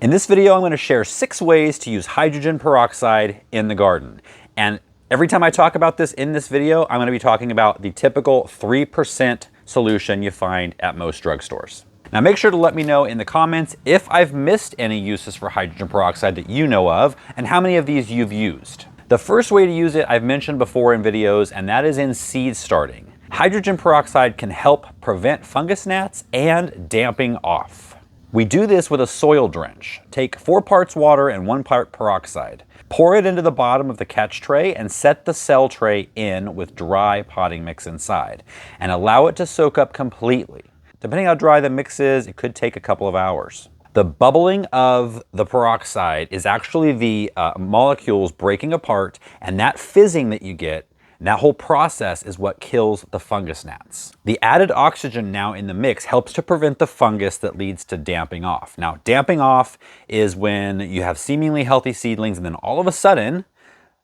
In this video, I'm going to share 6 ways to use hydrogen peroxide in the garden. And every time I talk about this in this video, I'm going to be talking about the typical 3% solution you find at most drugstores. Now make sure to let me know in the comments if I've missed any uses for hydrogen peroxide that you know of, and how many of these you've used. The first way to use it I've mentioned before in videos, and that is in seed starting. Hydrogen peroxide can help prevent fungus gnats and damping off. We do this with a soil drench. Take 4 parts water and 1 part peroxide. Pour it into the bottom of the catch tray and set the cell tray in with dry potting mix inside, and allow it to soak up completely. Depending how dry the mix is, it could take a couple of hours. The bubbling of the peroxide is actually the molecules breaking apart, and that fizzing that you get, that whole process is what kills the fungus gnats. The added oxygen now in the mix helps to prevent the fungus that leads to damping off. Now, damping off is when you have seemingly healthy seedlings and then all of a sudden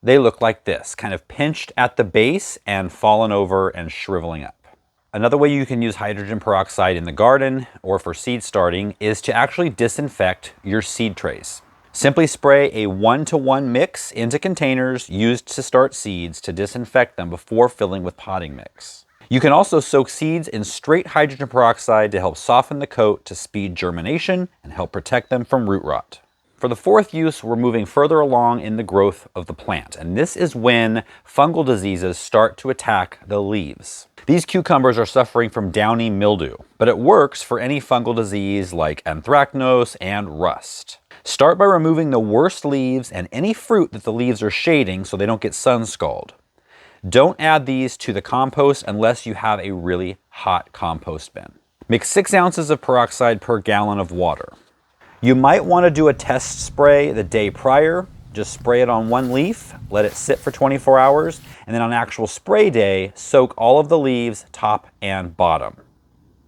they look like this, kind of pinched at the base and fallen over and shriveling up. Another way you can use hydrogen peroxide in the garden or for seed starting is to actually disinfect your seed trays. Simply spray a 1-to-1 mix into containers used to start seeds to disinfect them before filling with potting mix. You can also soak seeds in straight hydrogen peroxide to help soften the coat to speed germination and help protect them from root rot. For the 4th use, we're moving further along in the growth of the plant, and this is when fungal diseases start to attack the leaves. These cucumbers are suffering from downy mildew, but it works for any fungal disease like anthracnose and rust. Start by removing the worst leaves and any fruit that the leaves are shading so they don't get sun scald. Don't add these to the compost unless you have a really hot compost bin. Mix 6 ounces of peroxide per gallon of water. You might want to do a test spray the day prior. Just spray it on 1 leaf, let it sit for 24 hours, and then on actual spray day, soak all of the leaves, top and bottom.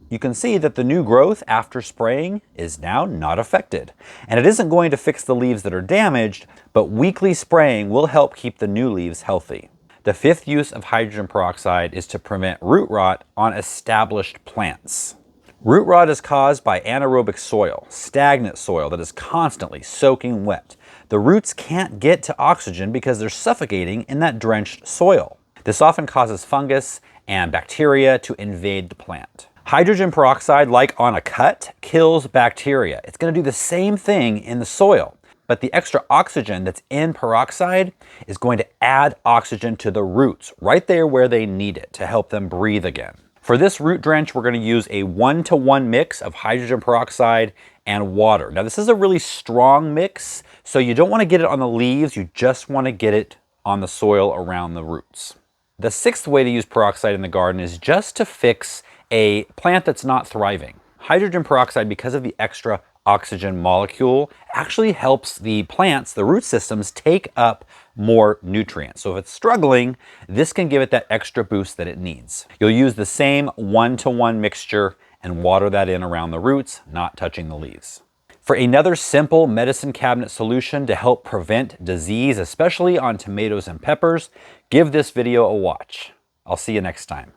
You can see that the new growth after spraying is now not affected. And it isn't going to fix the leaves that are damaged, but weekly spraying will help keep the new leaves healthy. The 5th use of hydrogen peroxide is to prevent root rot on established plants. Root rot is caused by anaerobic soil, stagnant soil that is constantly soaking wet. The roots can't get to oxygen because they're suffocating in that drenched soil. This often causes fungus and bacteria to invade the plant. Hydrogen peroxide, like on a cut, kills bacteria. It's going to do the same thing in the soil, but the extra oxygen that's in peroxide is going to add oxygen to the roots, right there where they need it to help them breathe again. For this root drench, we're going to use a 1-to-1 mix of hydrogen peroxide and water. Now, this is a really strong mix, so you don't want to get it on the leaves, you just want to get it on the soil around the roots. The 6th way to use peroxide in the garden is just to fix a plant that's not thriving. Hydrogen peroxide, because of the extra oxygen molecule, actually helps the plants, the root systems, take up more nutrients. So if it's struggling, this can give it that extra boost that it needs. You'll use the same 1-to-1 mixture and water that in around the roots, not touching the leaves. For another simple medicine cabinet solution to help prevent disease, especially on tomatoes and peppers, give this video a watch. I'll see you next time.